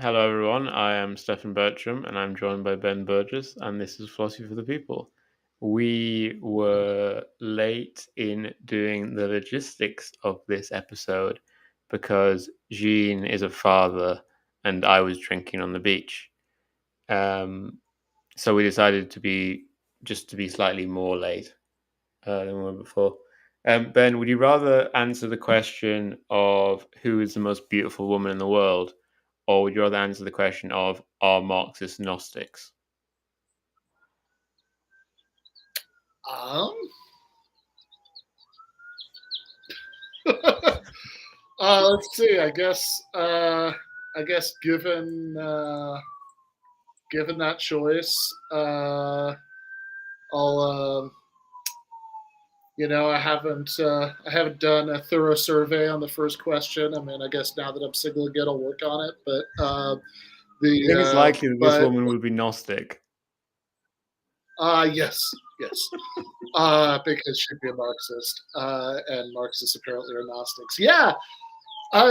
Hello, everyone. I am Stefan Bertram, and I'm joined by Ben Burgess, and this is Philosophy for the People. We were late in doing the logistics of this episode because Jean is a father, and I was drinking on the beach. So we decided to be slightly more late than we were before. Ben, would you rather answer the question of who is the most beautiful woman in the world, or would you rather answer the question of are Marxists Gnostics? Um, let's see. I guess given that choice, I'll I haven't done a thorough survey on the first question. I mean, I guess now that I'm single again, I'll work on it. But I think it's likely that this but woman will be Gnostic. yes, because she'd be a Marxist, and Marxists apparently are Gnostics. Yeah.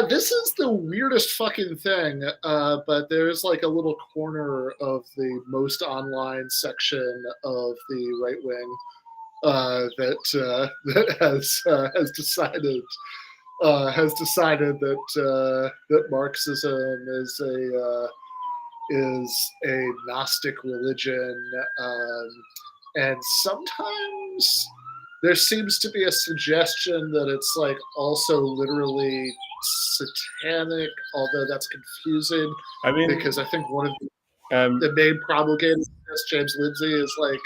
This is the weirdest fucking thing, but there's like a little corner of the most online section of the right wing that has decided that Marxism is a Gnostic religion, and sometimes there seems to be a suggestion that it's like also literally satanic, although that's confusing. I mean, because I think one of the main promulgators of this, James Lindsay, is like,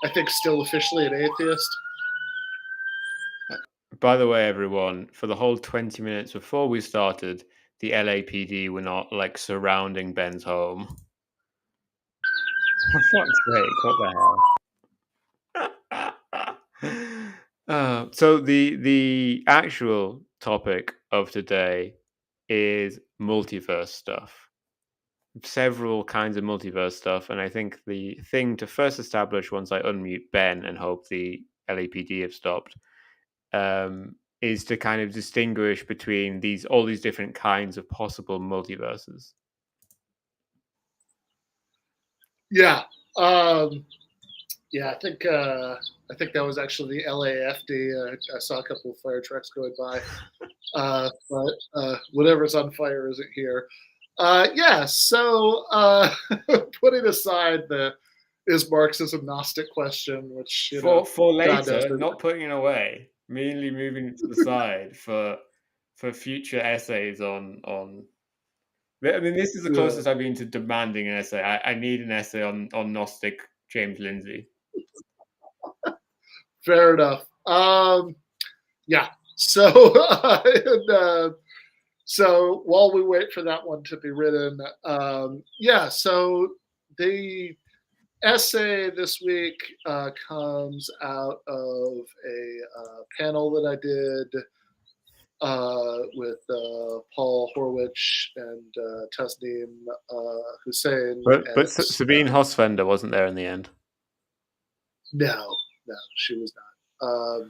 I think, still officially an atheist. By the way, everyone, for the whole 20 minutes before we started, the LAPD were not like surrounding Ben's home. For fuck's sake, what the hell? So the actual topic of today is multiverse stuff. Several kinds of multiverse stuff, and I think the thing to first establish once I unmute Ben and hope the LAPD have stopped is to kind of distinguish between all these different kinds of possible multiverses. Yeah. Yeah, I think that was actually the LAFD. I saw a couple of fire trucks going by, but whatever's on fire isn't here. Yeah, so putting aside the is Marxism Gnostic question, which For God knows, later, not putting it away, merely moving it to the side for future essays on. I mean, this is the closest I've been to demanding an essay. I need an essay on Gnostic James Lindsay. Fair enough. Yeah. So, so while we wait for that one to be written, yeah. So the essay this week comes out of a panel that I did with Paul Horwich and Tasneem Hussein. But Sabine Hosfender wasn't there in the end. No, she was not.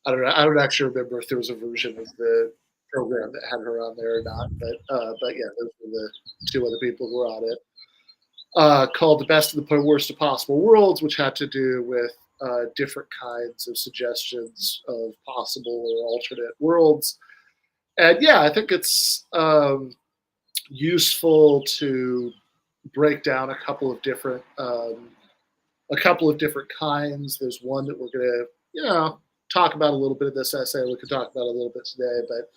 I don't actually remember if there was a version of the program that had her on there or not, but yeah, those were the two other people who were on it. Called "The Best of the Worst of Possible Worlds," which had to do with different kinds of suggestions of possible or alternate worlds. And yeah, I think it's useful to break down a couple of different kinds. There's one that we're going to, talk about a little bit of this essay. We could talk about a little bit today, but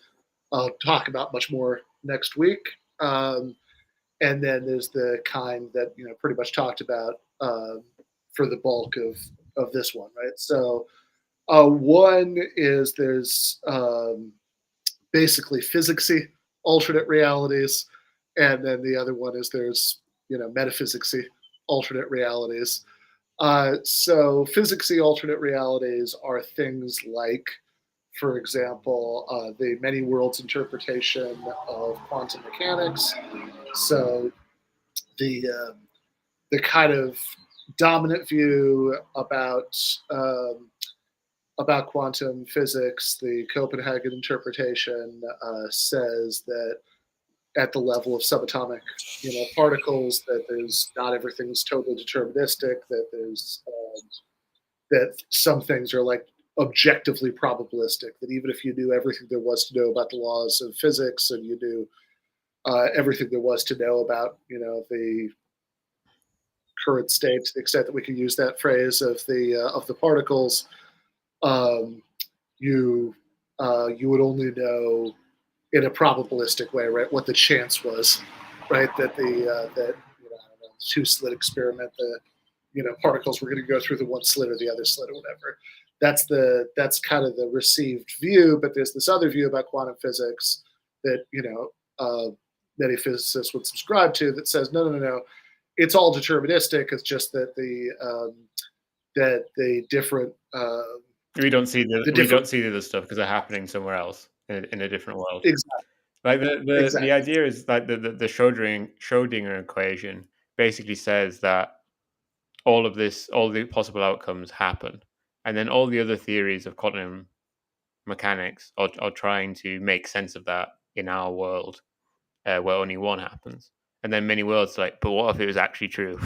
I'll talk about much more next week. And then there's the kind that pretty much talked about for the bulk of this one, right? So one is there's basically physicsy alternate realities, and then the other one is there's metaphysicsy alternate realities. So physicsy alternate realities are things like, for example, the many worlds interpretation of quantum mechanics. So the kind of dominant view about quantum physics, the Copenhagen interpretation, says that at the level of subatomic, particles. That there's not everything is totally deterministic. That there's that some things are like objectively probabilistic. That even if you knew everything there was to know about the laws of physics, and you knew everything there was to know about, the current state, to the extent that we can use that phrase of the particles, um, you would only know in a probabilistic way, right? What the chance was, right? That that I don't know, the two slit experiment, the particles were going to go through the one slit or the other slit or whatever. That's kind of the received view. But there's this other view about quantum physics that many physicists would subscribe to, that says no, it's all deterministic. It's just that the different We don't see the the we different don't see the other stuff because they're happening somewhere else in a different world. exactly Like the exactly idea is like the Schrodinger equation basically says that all the possible outcomes happen, and then all the other theories of quantum mechanics are trying to make sense of that in our world, where only one happens, and then many worlds like, but what if it was actually true?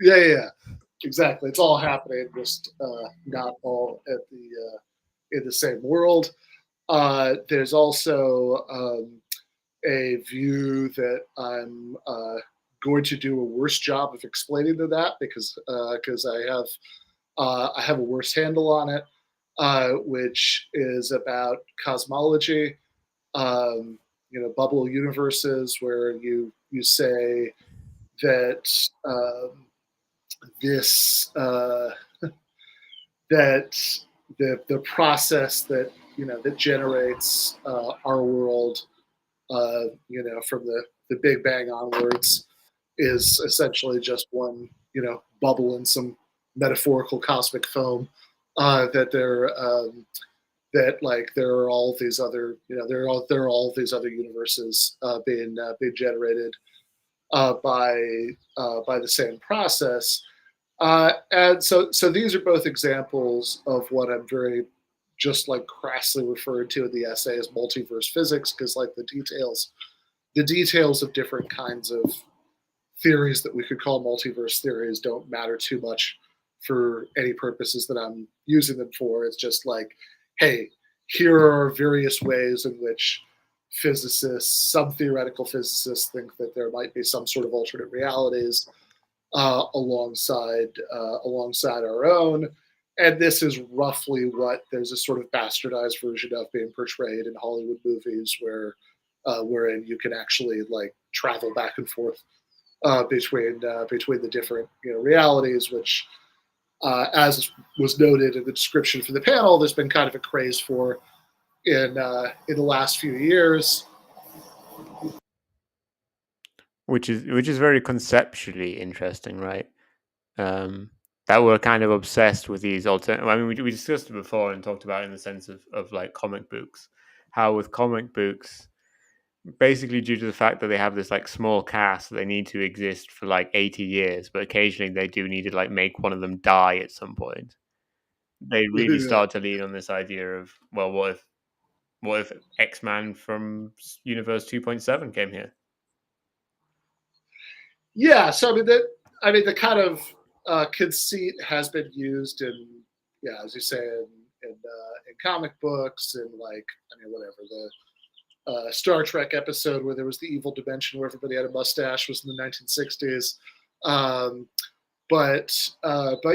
yeah, exactly. It's all happening, just not all at the in the same world. There's also a view that I'm going to do a worse job of explaining to that, because I have a worse handle on it, which is about cosmology. Bubble universes, where you say that this that the process that generates our world, from the Big Bang onwards, is essentially just one, bubble in some metaphorical cosmic foam. That that like there are all these other, there are all these other universes being generated by the same process. And so these are both examples of what I'm very just like crassly referred to in the essay as multiverse physics, because like the details of different kinds of theories that we could call multiverse theories don't matter too much for any purposes that I'm using them for. It's just like, hey, here are various ways in which some theoretical physicists think that there might be some sort of alternate realities alongside our own. And this is roughly what there's a sort of bastardized version of being portrayed in Hollywood movies, wherein you can actually like travel back and forth between the different realities, which, as was noted in the description for the panel, there's been kind of a craze for in the last few years. which is very conceptually interesting, right? That we're kind of obsessed with these alternative. I mean, we discussed it before and talked about it in the sense of like comic books, how with comic books, basically due to the fact that they have this like small cast, they need to exist for like 80 years, but occasionally they do need to like make one of them die at some point. They really start to lean on this idea of, well, what if X-Man from Universe 2.7 came here? Yeah, so I mean the kind of conceit has been used in, yeah, as you say, in comic books, and like, I mean, whatever, the Star Trek episode where there was the evil dimension where everybody had a mustache was in the 1960s. Um, but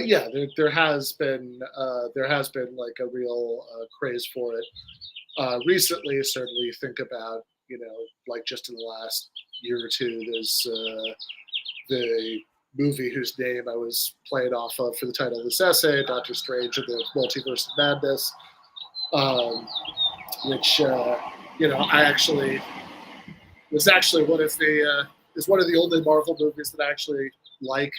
yeah, there has been like a real craze for it recently. Certainly, you think about, like just in the last year or two, there's the movie whose name I was playing off of for the title of this essay, Doctor Strange and the Multiverse of Madness, which I actually was actually one of the is one of the only Marvel movies that I actually like,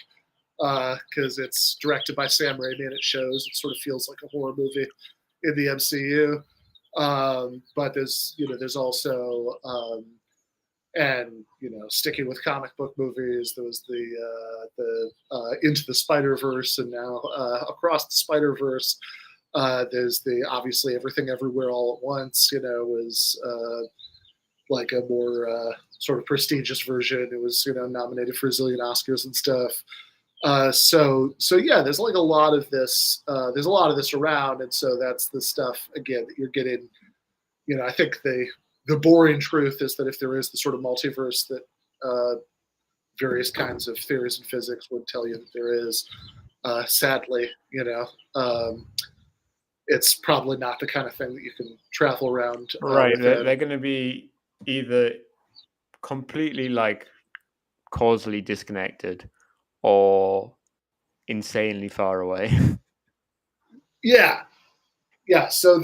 because it's directed by Sam Raimi and it sort of feels like a horror movie in the MCU. But there's also and sticking with comic book movies, there was the Into the Spider-Verse, and now Across the Spider-Verse. There's the obviously Everything Everywhere All at Once. Was like a more sort of prestigious version. It was nominated for a zillion Oscars and stuff. So yeah, there's like a lot of this. There's a lot of this around, and so that's the stuff again that you're getting. I think the boring truth is that if there is the sort of multiverse that various kinds of theories in physics would tell you that there is, sadly, it's probably not the kind of thing that you can travel around Right. within. They're going to be either completely like causally disconnected or insanely far away. Yeah, yeah. So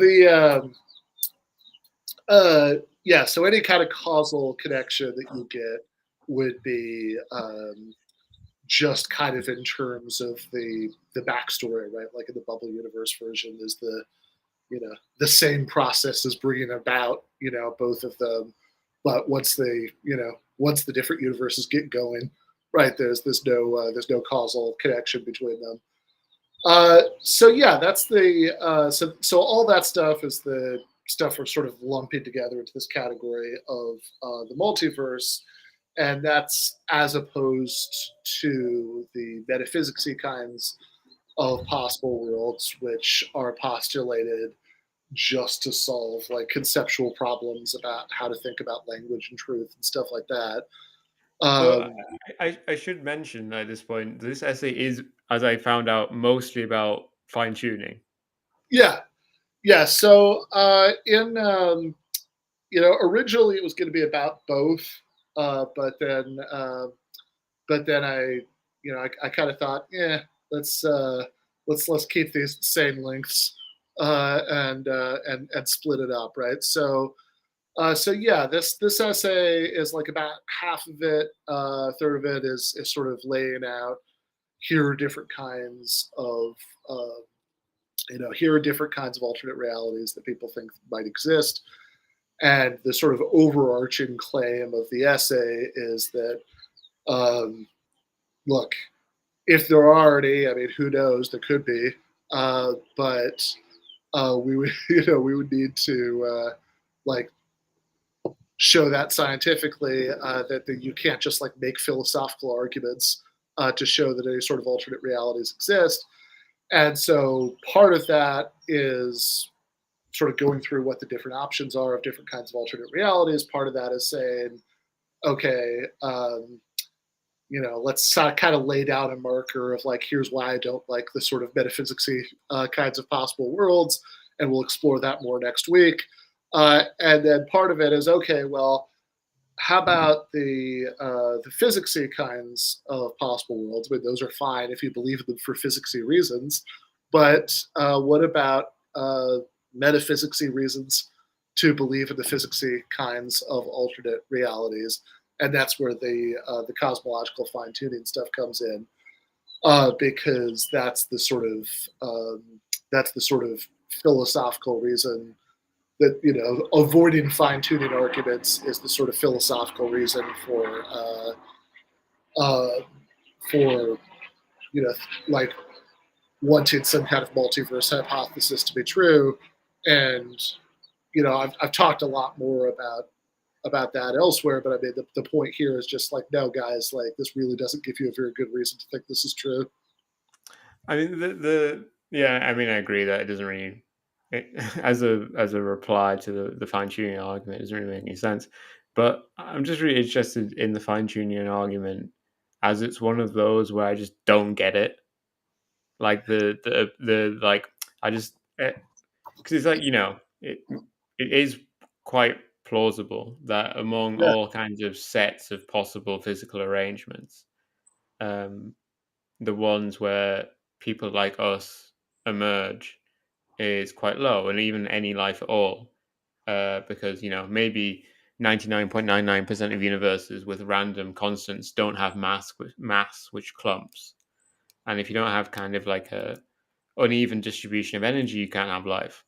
so any kind of causal connection that you get would be just kind of in terms of the backstory, right? Like in the bubble universe version, is the same process as bringing about both of them, but once the different universes get going, right? There's no causal connection between them. So yeah, that's so all that stuff is the stuff we're sort of lumping together into this category of the multiverse, and that's as opposed to the metaphysicsy kinds of possible worlds, which are postulated just to solve like conceptual problems about how to think about language and truth and stuff like that. Well, Um, I should mention at this point, this essay is, as I found out, mostly about fine tuning. yeah, yeah. So in originally it was going to be about both, but then I kind of thought, yeah, let's let's keep these same lengths and split it up, right? So yeah, this essay is like about half of it, a third of it is sort of laying out here are different kinds of uh, here are different kinds of alternate realities that people think might exist, and the sort of overarching claim of the essay is that um, look, if there are any, I mean, who knows? There could be, but we would we would need to like show that scientifically that you can't just like make philosophical arguments to show that any sort of alternate realities exist. And so part of that is sort of going through what the different options are of different kinds of alternate realities. Part of that is saying, okay, let's kind of lay down a marker of like, here's why I don't like the sort of metaphysicsy kinds of possible worlds, and we'll explore that more next week. And then part of it is, okay, well, how about the physicsy kinds of possible worlds? I mean, those are fine if you believe in them for physicsy reasons, but what about metaphysicsy reasons to believe in the physicsy kinds of alternate realities? And that's where the cosmological fine tuning stuff comes in, because that's the sort of philosophical reason that avoiding fine tuning arguments is the sort of philosophical reason uh, for like wanting some kind of multiverse hypothesis to be true. And I've talked a lot more about that elsewhere, but I mean the point here is just like, no guys, like this really doesn't give you a very good reason to think this is true. I mean, the yeah, I mean, I agree that it doesn't really, as a reply to the fine tuning argument, it doesn't really make any sense. But I'm just really interested in the fine tuning argument, as it's one of those where I just don't get it. Like the like, I just because it's like it is quite plausible that among Yeah, all kinds of sets of possible physical arrangements, um, the ones where people like us emerge is quite low, and even any life at all, because maybe 99.99% of universes with random constants don't have mass which clumps, and if you don't have kind of like a uneven distribution of energy, you can't have life,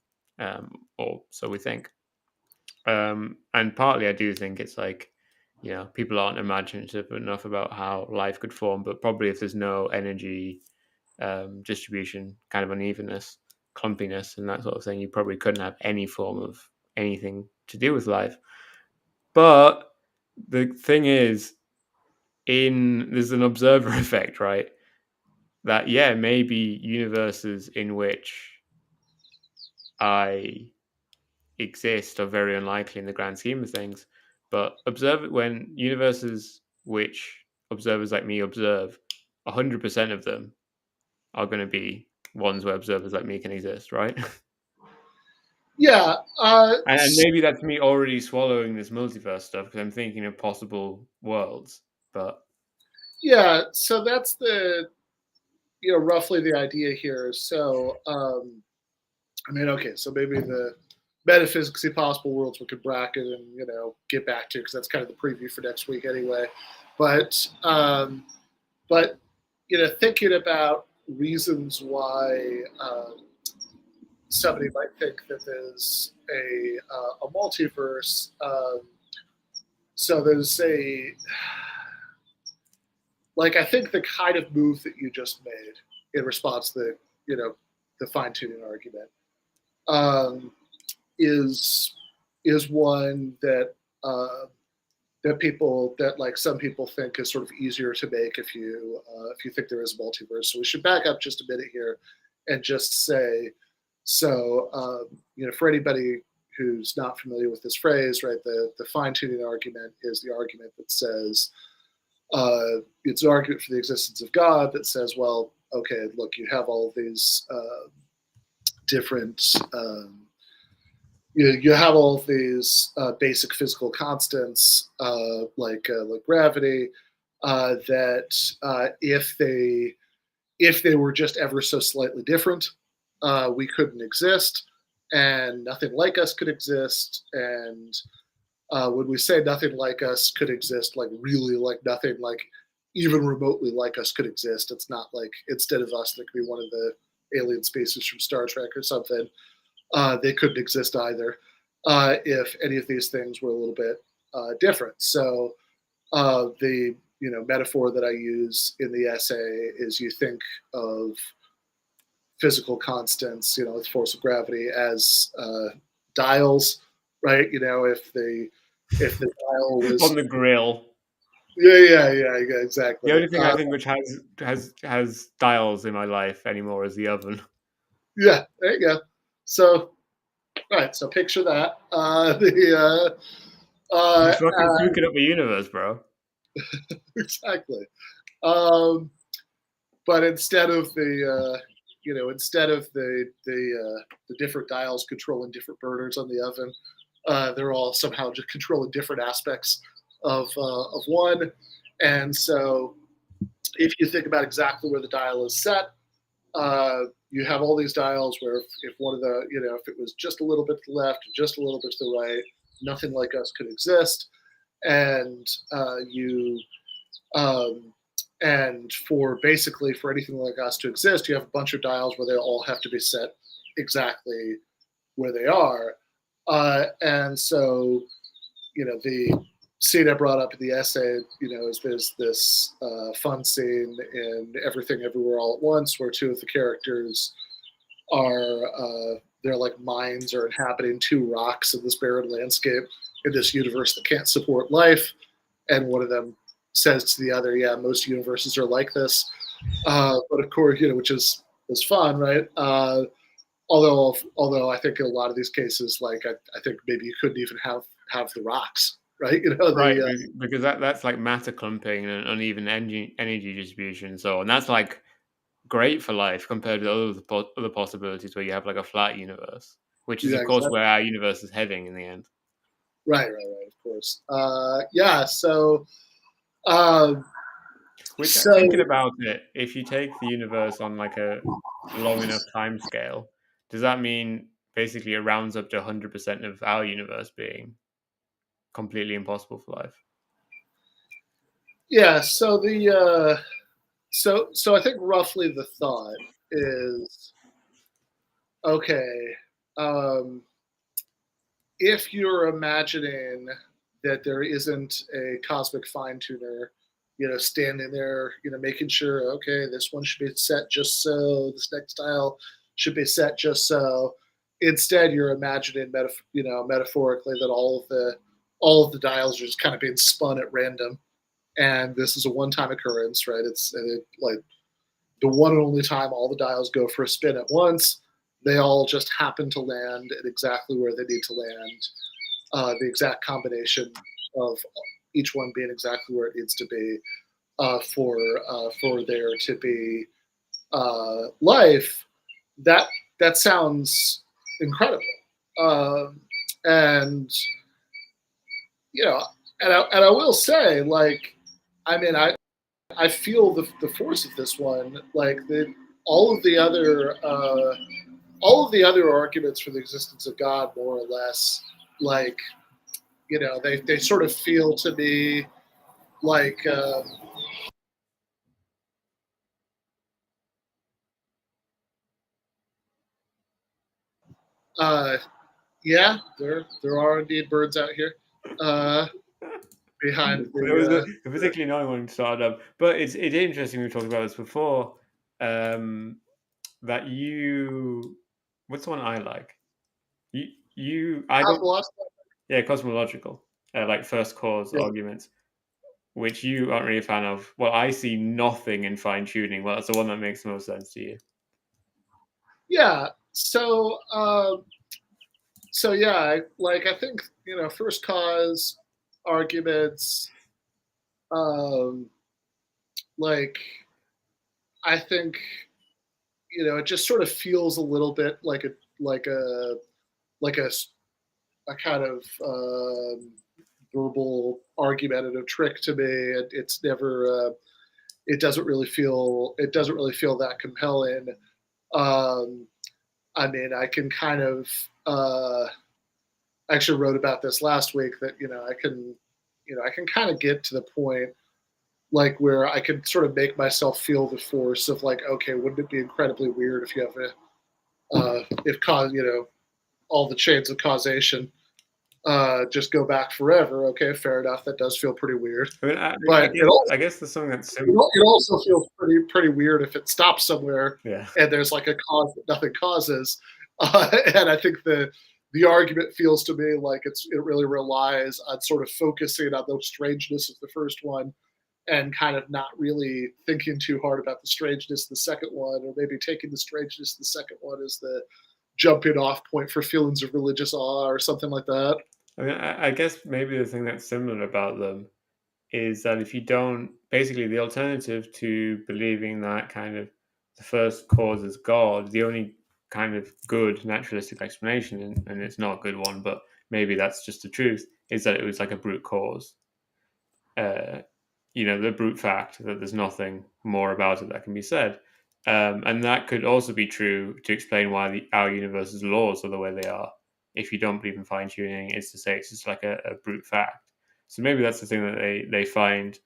or so we think. And partly, I do think it's like, people aren't imaginative enough about how life could form, but probably if there's no energy distribution, kind of unevenness, clumpiness, and that sort of thing, you probably couldn't have any form of anything to do with life. But the thing is, there's an observer effect, right? That maybe universes in which I exist are very unlikely in the grand scheme of things. But when universes which observers like me observe, 100% of them are going to be ones where observers like me can exist, right? Yeah. And maybe that's me already swallowing this multiverse stuff because I'm thinking of possible worlds. But yeah. So that's the roughly the idea here. So I mean, okay. So maybe the metaphysics possible worlds we could bracket and get back to because that's kind of the preview for next week anyway. But but thinking about reasons why somebody might think that there's a multiverse. So there's I think the kind of move that you just made in response to the fine tuning argument um, is one that some people think is sort of easier to make if you think there is a multiverse. So we should back up just a minute here and just say, so for anybody who's not familiar with this phrase, right, the fine tuning argument is the argument that says it's an argument for the existence of God that says, well, okay, look, you have all these different you have all of these basic physical constants like gravity that if they were just ever so slightly different, we couldn't exist, and nothing like us could exist. And when we say nothing like us could exist, like really like nothing like even remotely like us could exist, it's not like instead of us, there could be one of the alien species from Star Trek or something. They couldn't exist either if any of these things were a little bit different. So the metaphor that I use in the essay is you think of physical constants, the force of gravity, as dials, right? If the dial was on the grill, yeah, exactly. the only thing I think which has dials in my life anymore is the oven. Yeah, there you go. So right, so picture that. Just fucking cooking up the universe, bro. Exactly. Um, but instead of the different dials controlling different burners on the oven, they're all somehow just controlling different aspects of one. And so, if you think about exactly where the dial is set, you have all these dials where if one of the if it was just a little bit to the left, just a little bit to the right, nothing like us could exist, and you and for anything like us to exist, you have a bunch of dials where they all have to be set exactly where they are. And so, the scene I brought up in the essay, is there's this fun scene in Everything Everywhere All at Once where two of the characters are, they're like mines are inhabiting two rocks in this barren landscape in this universe that can't support life. And one of them says to the other, yeah, most universes are like this. But of course, which is fun, right? Although I think in a lot of these cases, like I think maybe you couldn't even have the rocks, right? Right, because that's like matter clumping and uneven energy distribution and so on. That's like great for life compared to other possibilities where you have like a flat universe, which is yeah, of course exactly. where our universe is heading in the end. Right, of course. Yeah, so um, Which so thinking about it, if you take the universe on like a long enough time scale, does that mean basically it rounds up to 100% of our universe being completely impossible for life? yeah, so the so I think roughly the thought is okay. Um, if you're imagining that there isn't a cosmic fine tuner, standing there, making sure, okay, this one should be set just so, this next tile should be set just so. Instead, you're imagining, metaphorically, that all of the all of the dials are just kind of being spun at random, and this is a one-time occurrence, right? It's like the one and only time all the dials go for a spin at once. They all just happen to land at exactly where they need to land. The exact combination of each one being exactly where it needs to be for there to be life. That that sounds incredible, um, and you know, and I will say, like, I mean, I feel the force of this one, like the all of the other all of the other arguments for the existence of God, more or less, like, they sort of feel to me like uh, yeah, there are indeed birds out here uh, behind There was the. a particularly annoying one started up, but it's interesting. We talked about this before. Um, that you, what's the one I like? I don't. Yeah, cosmological, like first cause Yeah, arguments, which you aren't really a fan of. Well, I see nothing in fine tuning. Well, that's the one that makes the most sense to you. yeah. So yeah, I think first cause arguments. Um, like I think it just sort of feels a little bit like a like a a kind of verbal argumentative trick to me. It's never. It doesn't really feel that compelling. Um, I mean, I can kind of. I actually wrote about this last week that I can kind of get to the point like where I can sort of make myself feel the force of like, okay, wouldn't it be incredibly weird if you have if cause all the chains of causation just go back forever? Okay, fair enough. That does feel pretty weird, I mean, but I guess there's something that's it also feels pretty weird if it stops somewhere yeah. and there's like a cause that nothing causes. And I think the argument feels to me like it really relies on sort of focusing on the strangeness of the first one and kind of not really thinking too hard about the strangeness of the second one, or maybe taking the strangeness of the second one as the jumping off point for feelings of religious awe or something like that. I mean, I guess maybe the thing that's similar about them is that if you don't, basically the alternative to believing that kind of the first cause is God, the only kind of good naturalistic explanation, and it's not a good one, but maybe that's just the truth, is that it was like a brute cause. Uh, the brute fact that there's nothing more about it that can be said. And that could also be true to explain why our universe's laws are the way they are. If you don't believe in fine tuning, it's to say it's just like a brute fact. So maybe that's the thing that they find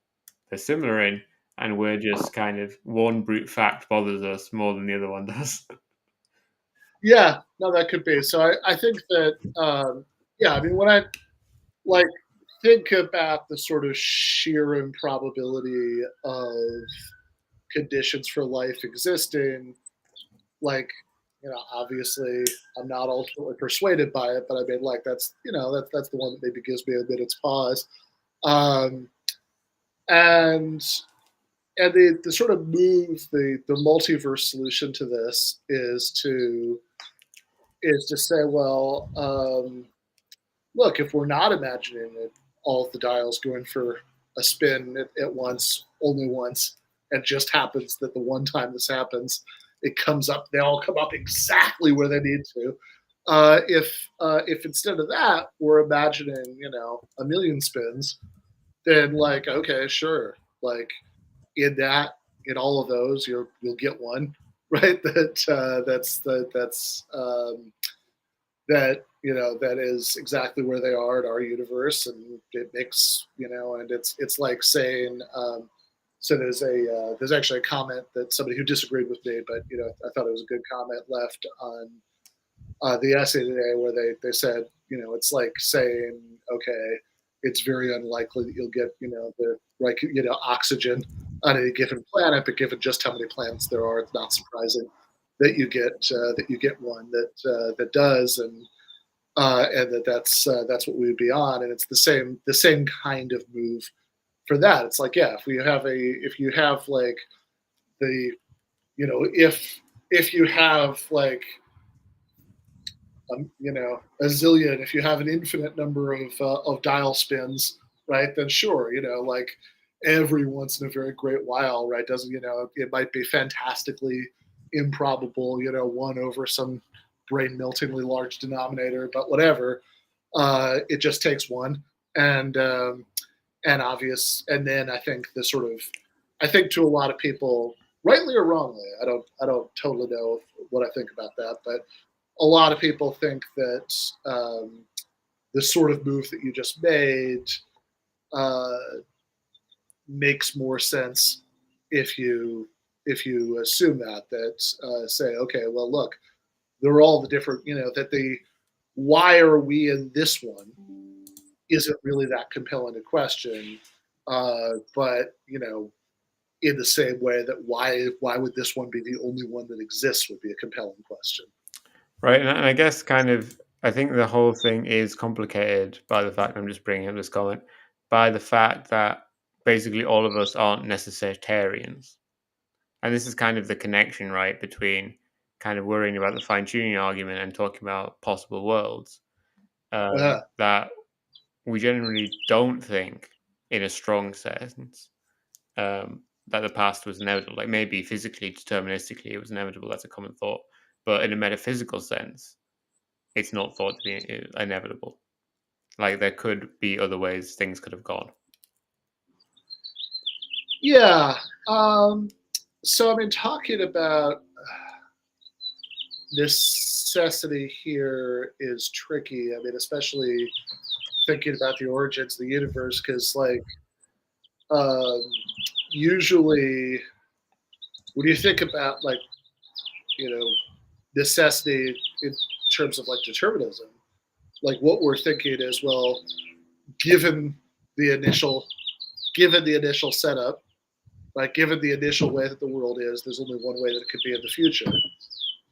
they're similar in, and we're just kind of one brute fact bothers us more than the other one does. Yeah, no, that could be. So I think that yeah, I mean when I like think about the sort of sheer improbability of conditions for life existing, like obviously I'm not ultimately persuaded by it, but I mean, like that's the one that maybe gives me a minute's pause. Um, and the sort of move the multiverse solution to this is to say, well, look, if we're not imagining it, all of the dials going for a spin at once, only once, and just happens that the one time this happens, it comes up. They all come up exactly where they need to. If instead of that we're imagining, a million spins, then like okay, sure, like in all of those you'll get one, right? That that is exactly where they are in our universe, and it makes and it's like saying so there's actually a comment that somebody who disagreed with me, but I thought it was a good comment left on the essay today, where they said it's like saying, okay, it's very unlikely that you'll get the right oxygen on any given planet, but given just how many planets there are, it's not surprising that you get one that does. And and that's what we would be on. And it's the same kind of move for that. It's like, yeah, if you have like the, if you have like a zillion, if you have an infinite number of dial spins, right, then sure, like every once in a very great while, right, doesn't, it might be fantastically improbable, one over some brain meltingly large denominator, but whatever. It just takes one. And obvious, and then I think I think to a lot of people, rightly or wrongly, I don't totally know what I think about that, but a lot of people think that the sort of move that you just made uh, makes more sense if you assume that say, okay, well, look, there are all the different, that the why are we in this one isn't really that compelling a question, but in the same way that why would this one be the only one that exists would be a compelling question. Right, and I guess kind of I think the whole thing is complicated by the fact I'm just bringing up this comment by the fact that basically all of us aren't necessitarians, and this is kind of the connection, right, between kind of worrying about the fine tuning argument and talking about possible worlds. Uh, That we generally don't think, in a strong sense, that the past was inevitable. Like maybe physically, deterministically, it was inevitable. That's a common thought, but in a metaphysical sense it's not thought to be inevitable. Like there could be other ways things could have gone. yeah. So I mean, talking about necessity here is tricky. I mean, especially thinking about the origins of the universe, because like um, usually when you think about like necessity in terms of like determinism, like what we're thinking is, well, given the initial given the initial setup, like given the initial way that the world is, there's only one way that it could be in the future.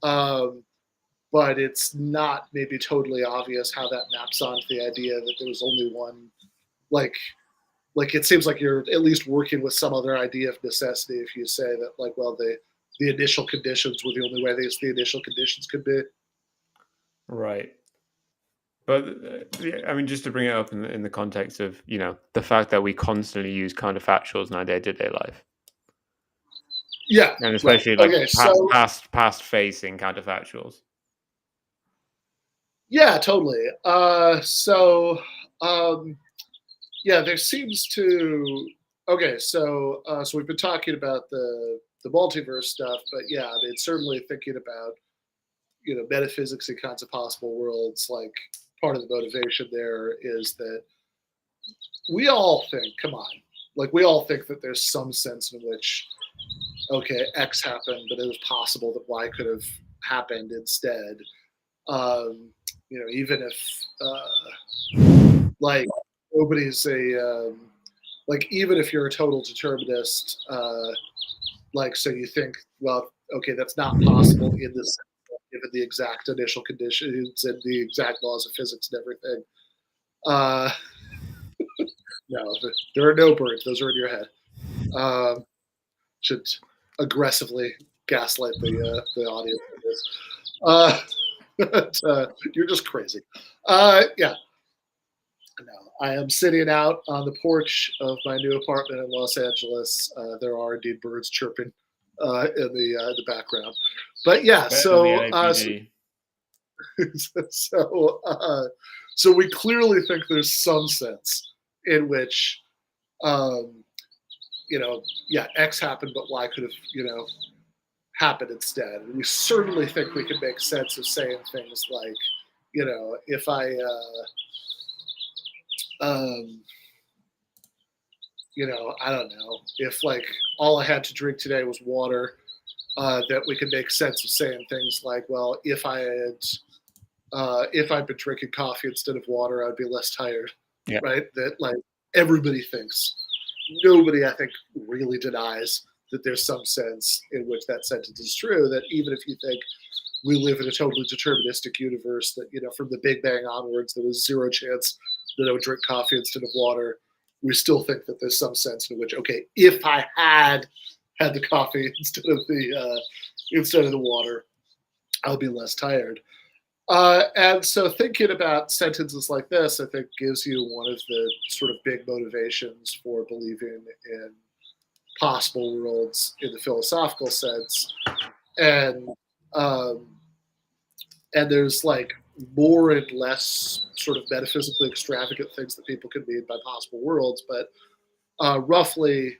Um, but it's not maybe totally obvious how that maps onto the idea that there was only one. Like, like it seems like you're at least working with some other idea of necessity if you say that, like, well, the initial conditions were the only way the initial conditions could be. Right. But I mean, just to bring it up in the context of the fact that we constantly use counterfactuals in our day to day life, Yeah, and right. especially like Okay, so past facing counterfactuals. yeah, totally. Um, yeah, there seems to. Okay, so we've been talking about the multiverse stuff, but yeah, I mean, certainly thinking about metaphysics and kinds of possible worlds. Like part of the motivation there is that we all think, come on, like we all think that there's some sense in which okay, X happened, but it was possible that Y could have happened instead. Um, even if like nobody's like even if you're a total determinist, like so you think, well, okay, that's not possible in this given the exact initial conditions and the exact laws of physics and everything. Uh, no, there are no birds; those are in your head. Should aggressively gaslight the audience with this. You're just crazy. Yeah, no, I am sitting out on the porch of my new apartment in Los Angeles. There are indeed birds chirping in the background. But yeah, Better than the so LAPD. so we clearly think there's some sense in which um, yeah, X happened, but Y could have happened instead. And we certainly think we can make sense of saying things like, if I um, I don't know, if like all I had to drink today was water, that we could make sense of saying things like, well, if I'd been drinking coffee instead of water, I'd be less tired, Yeah. right? That like everybody thinks. Nobody, I think, really denies that there's some sense in which that sentence is true. That even if you think, we live in a totally deterministic universe that, from the Big Bang onwards, there was zero chance that I would drink coffee instead of water. We still think that there's some sense in which, okay, if I had the coffee instead of the water, I'll be less tired. And so thinking about sentences like this, I think, gives you one of the sort of big motivations for believing in possible worlds in the philosophical sense. And um, and there's like more and less sort of metaphysically extravagant things that people can mean by possible worlds, but roughly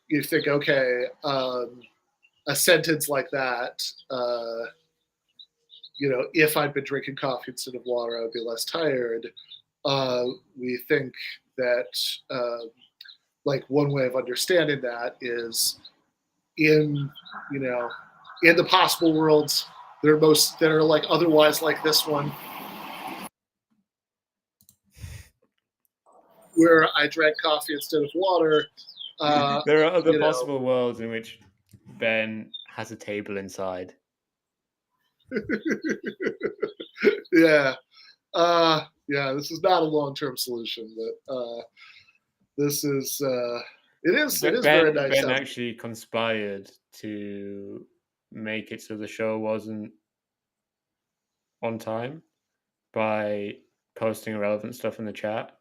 you think, okay, a sentence like that, if I'd been drinking coffee instead of water, I would be less tired. We think that, like, one way of understanding that is in, in the possible worlds that are like otherwise like this one, where I drank coffee instead of water. There are other you know, possible worlds in which Ben has a table inside. yeah, this is not a long-term solution, but this is it is very nice. Ben actually conspired to make it so the show wasn't on time by posting irrelevant stuff in the chat,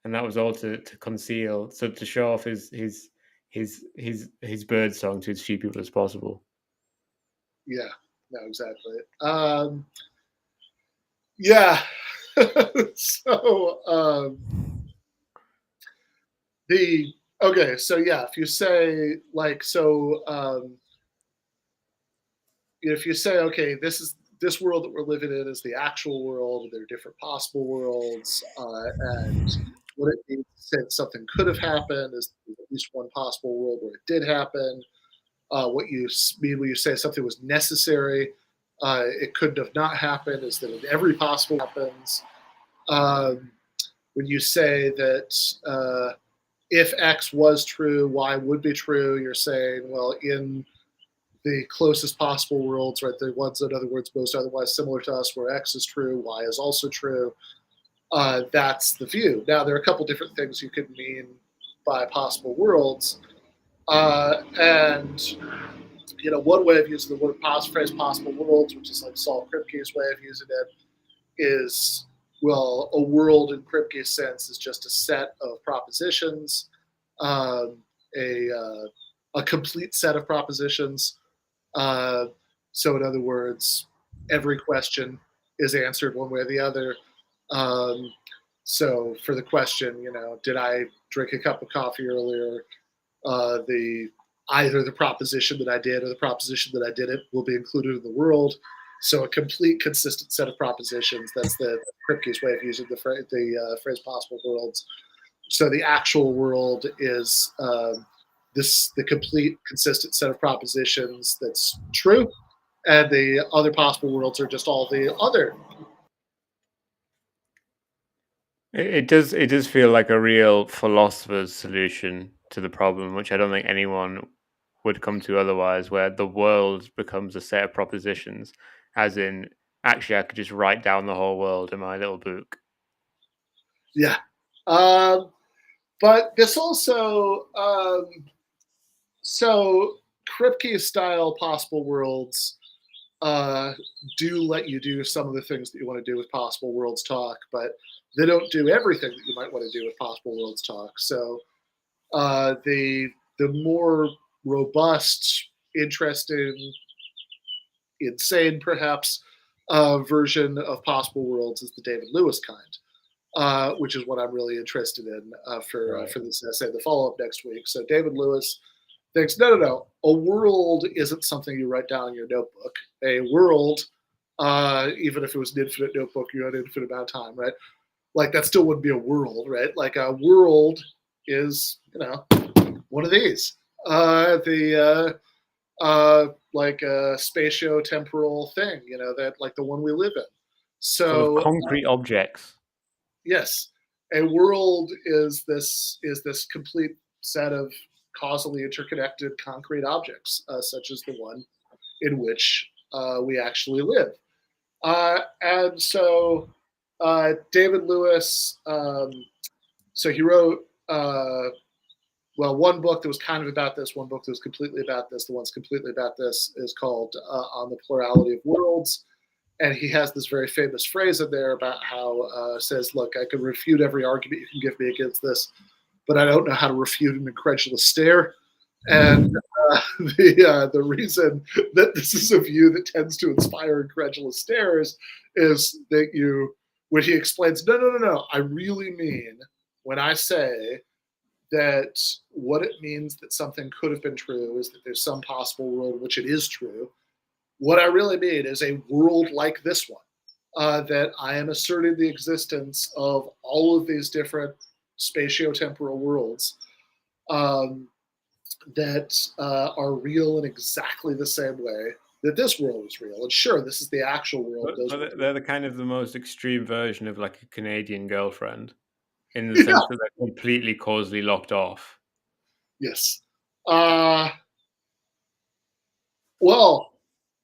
and that was all to conceal, so to show off his bird song to as few people as possible. Yeah, no, exactly. Yeah. So if you say like if you say, okay, this world that we're living in is the actual world, there are different possible worlds, and what it means to say that something could have happened is at least one possible world where it did happen. What you mean when you say something was necessary, it couldn't have not happened, is that in every possible happens. When you say that if X was true, Y would be true, you're saying, well, in the closest possible worlds, right, the ones, in other words, most otherwise similar to us, where X is true, Y is also true, that's the view. Now, there are a couple different things you could mean by possible worlds. And one way of using the word phrase possible worlds, which is like Saul Kripke's way of using it, is, well, a world in Kripke's sense is just a set of propositions, a complete set of propositions. So in other words, every question is answered one way or the other. So for the question, did I drink a cup of coffee earlier? Either the proposition that I did or the proposition that I didn't will be included in the world. So a complete, consistent set of propositions. That's the Kripke's way of using the phrase possible worlds. So the actual world is the complete, consistent set of propositions that's true, and the other possible worlds are just all the other. It does feel like a real philosopher's solution to the problem, which I don't think anyone would come to otherwise, where the world becomes a set of propositions, as in, actually, I could just write down the whole world in my little book. Yeah. But this also, so Kripke style possible worlds do let you do some of the things that you want to do with possible worlds talk, but they don't do everything that you might want to do with possible worlds talk. So the more robust, interesting, insane perhaps version of possible worlds is the David Lewis kind, which is what I'm really interested in for this essay, the follow up next week. So David Lewis thinks, no. A world isn't something you write down in your notebook. A world, even if it was an infinite notebook, you had an infinite amount of time, right? Like that still wouldn't be a world, right? Like a world is, one of these. Like a spatio-temporal thing, that like the one we live in. So full of concrete objects. Yes, a world is this complete set of causally interconnected concrete objects, such as the one in which we actually live. And so David Lewis, so he wrote, one book that was kind of about this, one book that was completely about this. The one's completely about this is called On the Plurality of Worlds. And he has this very famous phrase in there about how says, look, I can refute every argument you can give me against this, but I don't know how to refute an incredulous stare. And the reason that this is a view that tends to inspire incredulous stares is that when he explains, no, I really mean when I say that what it means that something could have been true is that there's some possible world in which it is true. What I really mean is a world like this one, that I am asserting the existence of all of these different spatiotemporal worlds that are real in exactly the same way that this world is real. And sure, this is the actual world. But they're the kind of the most extreme version of like a Canadian girlfriend, in the Yeah. sense that they're completely causally locked off. Yes.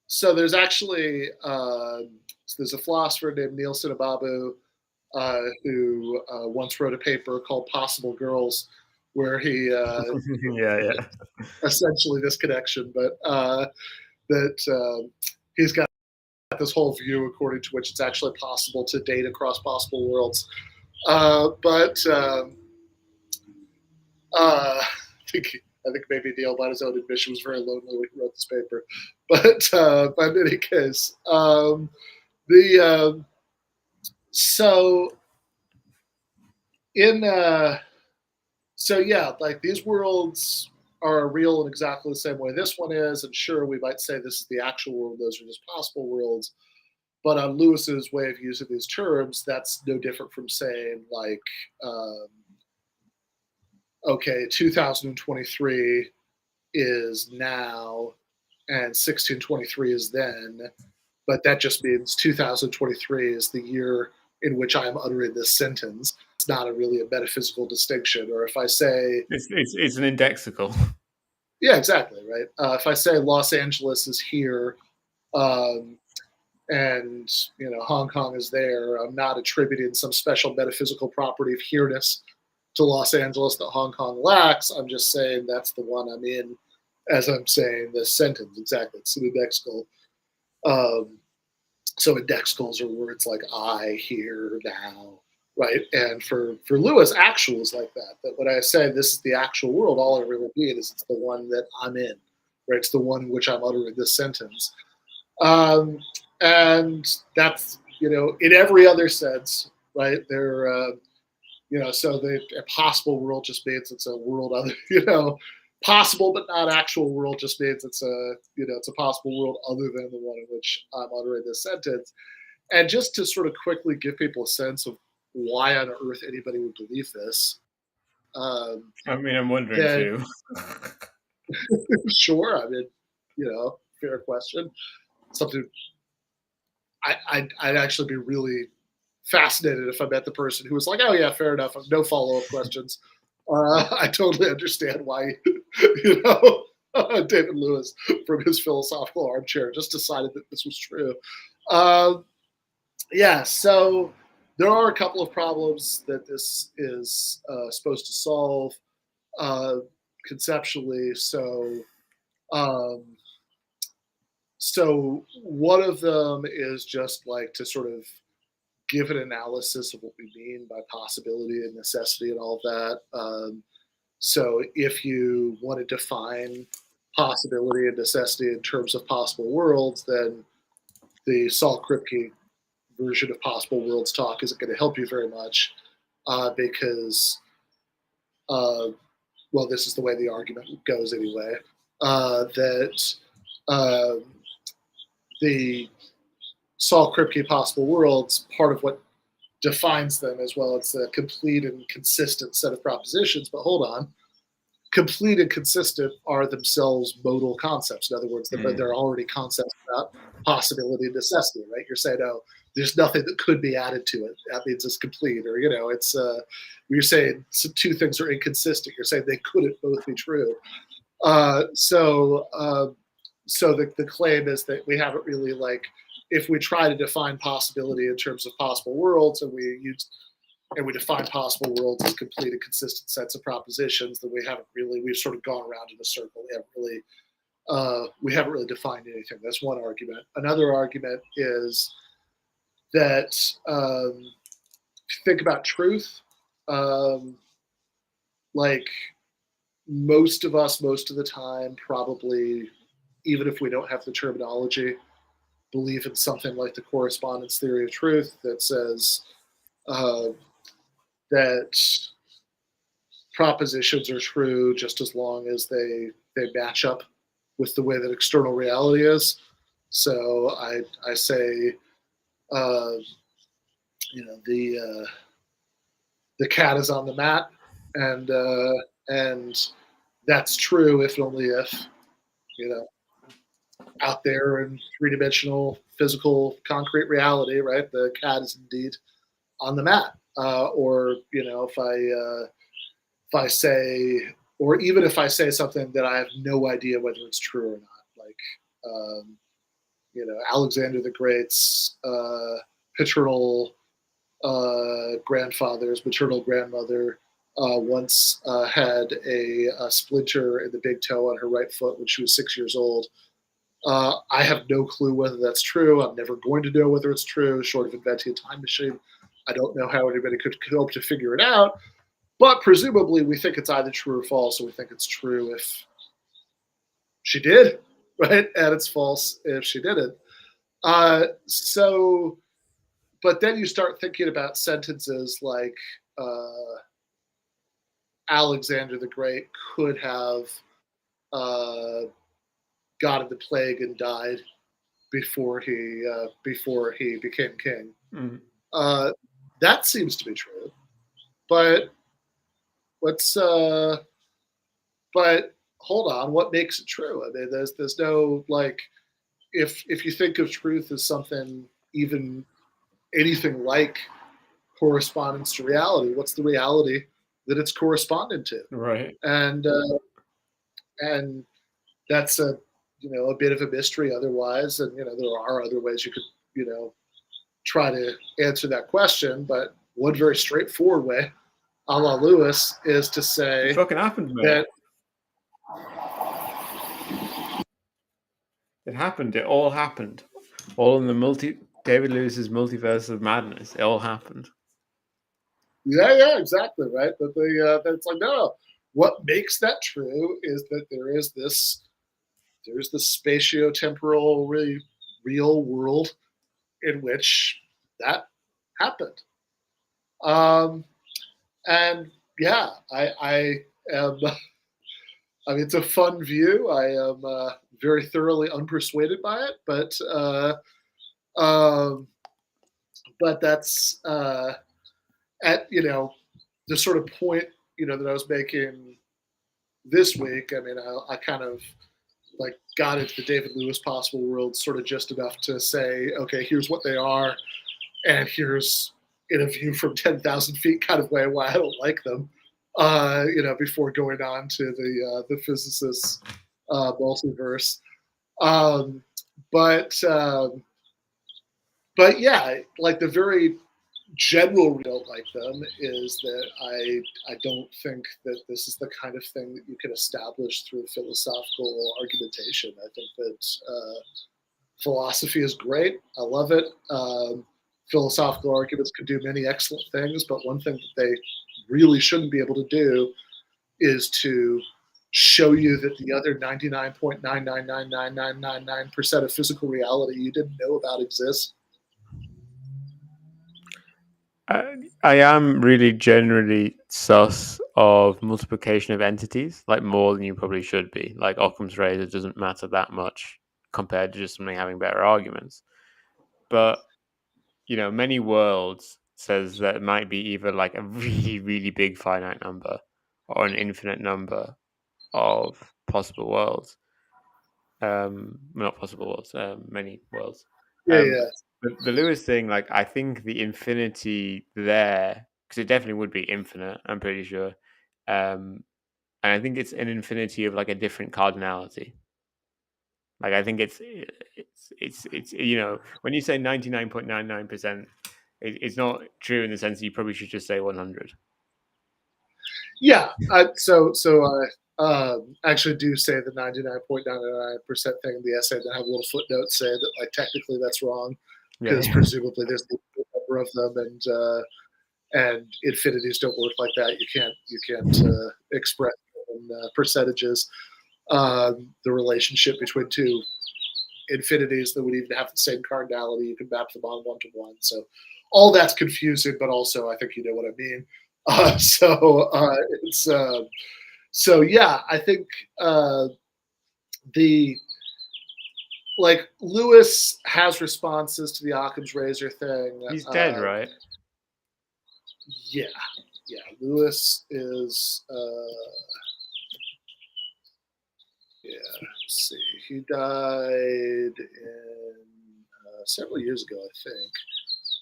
So there's actually there's a philosopher named Neil Sinababu who once wrote a paper called "Possible Girls," where he Yeah. essentially this connection, but that he's got this whole view according to which it's actually possible to date across possible worlds. I think maybe Neil, by his own admission, was very lonely when he wrote this paper. But in any case, like these worlds are real in exactly the same way this one is, and sure, we might say this is the actual world; those are just possible worlds. But on Lewis's way of using these terms, that's no different from saying like, okay, 2023 is now, and 1623 is then, but that just means 2023 is the year in which I'm uttering this sentence. It's not really a metaphysical distinction. Or if I say, it's an indexical. yeah, exactly, right. If I say Los Angeles is here, and Hong Kong is there, I'm not attributing some special metaphysical property of here-ness to Los Angeles that Hong Kong lacks. I'm just saying that's the one I'm in as I'm saying this sentence. Exactly. It's an indexical. So indexicals are words like I, here, now, right? And for Lewis, actual is like that. That when I say this is the actual world, all I really mean is it's the one that I'm in, right? It's the one in which I'm uttering this sentence. And that's, in every other sense, right? So the possible world just means it's a world other, possible but not actual world just means it's a possible world other than the one in which I'm uttering this sentence. And just to sort of quickly give people a sense of why on earth anybody would believe this. I mean, I'm wondering too. Sure, I mean, fair question. Something I'd actually be really fascinated if I met the person who was like, oh yeah, fair enough, no follow-up questions. I totally understand why, David Lewis from his philosophical armchair just decided that this was true. So there are a couple of problems that this is supposed to solve conceptually. So one of them is just like to sort of give an analysis of what we mean by possibility and necessity and all of that. So if you want to define possibility and necessity in terms of possible worlds, then the Saul Kripke version of possible worlds talk isn't going to help you very much because, this is the way the argument goes anyway, that the Saul Kripke possible worlds, part of what defines them as well, it's a complete and consistent set of propositions. But hold on, complete and consistent are themselves modal concepts. In other words, they're already concepts about possibility and necessity, right? You're saying, oh, there's nothing that could be added to it. That means it's complete. Or, it's you're saying two things are inconsistent. You're saying they couldn't both be true. so the claim is that we haven't really if we try to define possibility in terms of possible worlds and we define possible worlds as complete and consistent sets of propositions, then we've sort of gone around in a circle. We haven't really defined anything. That's one argument. Another argument is that think about truth. Like most of us, most of the time, probably, even if we don't have the terminology, believe in something like the correspondence theory of truth that says uh, that propositions are true just as long as they match up with the way that external reality is. So I say, uh, the cat is on the mat, and that's true if and only if you know out there in three-dimensional physical concrete reality, right? The cat is indeed on the mat, or if I say, or even if I say something that I have no idea whether it's true or not, like Alexander the Great's paternal grandfather's maternal grandmother once had a splinter in the big toe on her right foot when she was 6 years old. I have no clue whether that's true. I'm never going to know whether it's true, short of inventing a time machine. I don't know how anybody could hope to figure it out. But presumably, we think it's either true or false, so we think it's true if she did, right? And it's false if she didn't. But then you start thinking about sentences like Alexander the Great could have gotten the plague and died before he became king. Mm. That seems to be true, but but hold on, what makes it true? I mean, there's no if you think of truth as something even anything like correspondence to reality, what's the reality that it's corresponding to? Right. And that's a bit of a mystery otherwise, and there are other ways you could try to answer that question, but one very straightforward way, a la Lewis, is to say It fucking happened, mate. that It happened. It all happened. All in the David Lewis's multiverse of madness. It all happened. yeah, exactly, right. That it's like, no. What makes that true is that there's this spatio-temporal, really real world in which that happened. And yeah, I am. I mean, it's a fun view. I am very thoroughly unpersuaded by it, um, but that's at the sort of point that I was making this week. I mean, I kind of got into the David Lewis possible world sort of just enough to say, okay, here's what they are, and here's in a view from 10,000 feet kind of way why I don't like them. Before going on to the physicists multiverse. Um, but but yeah, like the very general reason I don't like them is that I don't think that this is the kind of thing that you can establish through philosophical argumentation. I think that philosophy is great. I love it. Philosophical arguments can do many excellent things, but one thing that they really shouldn't be able to do is to show you that the other 99.9999999% of physical reality you didn't know about exists. I am really generally sus of multiplication of entities, like more than you probably should be. Like Occam's razor doesn't matter that much compared to just something having better arguments. But many worlds says that it might be either like a really, really big finite number or an infinite number of possible worlds. Not possible worlds, many worlds. Yeah. The Lewis thing, like I think the infinity there, because it definitely would be infinite, I'm pretty sure. And I think it's an infinity of like a different cardinality. Like, I think it's you know, when you say 99.99%, it's not true in the sense that you probably should just say 100. Yeah. Actually do say the 99.99% thing in the essay. Then have a little footnote say that like technically that's wrong because Yeah. presumably there's a number of them and infinities don't work like that. You can't express in percentages the relationship between two infinities that would even have the same cardinality. You can map them on one to one. So all that's confusing, but also I think you know what I mean. It's so yeah. I think the like Lewis has responses to the Occam's razor thing. He's dead, right? Yeah, yeah. Lewis is. Yeah. Let's see. He died in several years ago, I think.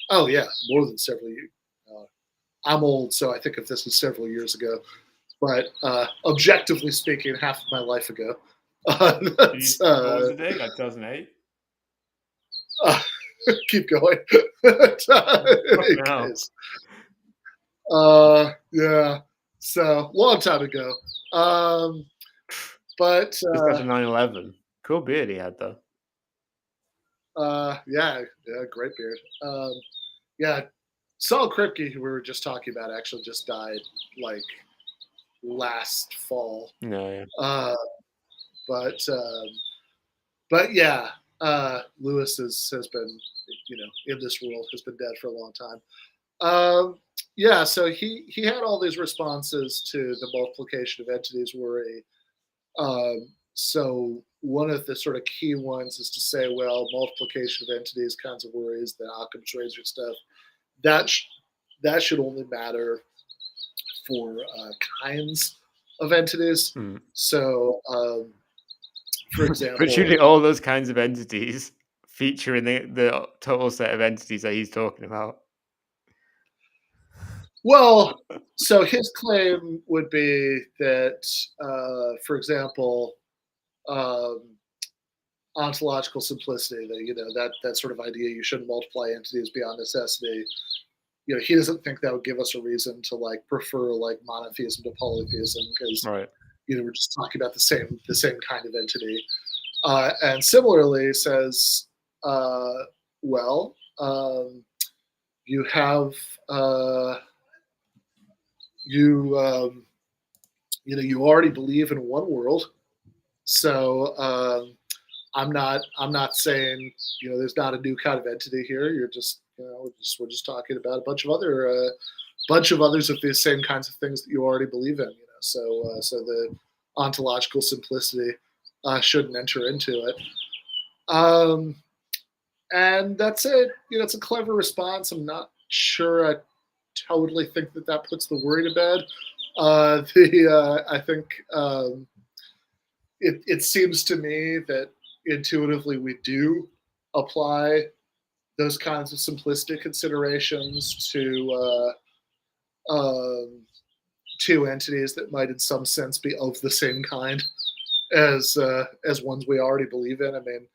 Oh yeah, more than several years. I'm old, so I think of this as several years ago. But objectively speaking, half of my life ago. What was the date? Like 2008? Keep going. Yeah. So long time ago. But just after 9/11. Cool beard he had though. yeah, great beard. Yeah, Saul Kripke, who we were just talking about, actually just died like last fall. No, yeah. But yeah, Lewis has been, you know, in this world, has been dead for a long time. Yeah, so he had all these responses to the multiplication of entities worry. So one of the sort of key ones is to say, well, multiplication of entities kinds of worries, the Occam's razor stuff, that should only matter for kinds of entities. So, for example, but surely all those kinds of entities feature in the total set of entities that he's talking about. Well, so his claim would be that, for example, ontological simplicity, that you know that sort of idea you shouldn't multiply entities beyond necessity. You know, he doesn't think that would give us a reason to like prefer like monotheism to polytheism because Right. you know we're just talking about the same kind of entity. And similarly says, well, you have you know you already believe in one world, so I'm not saying you know there's not a new kind of entity here. You're just you know we're just talking about a bunch of others of these same kinds of things that you already believe in. You know, so the ontological simplicity shouldn't enter into it. And that's it. You know, it's a clever response. I'm not sure I totally think that puts the worry to bed. I think it seems to me that intuitively we do apply those kinds of simplistic considerations to entities that might in some sense be of the same kind as ones we already believe in. I mean,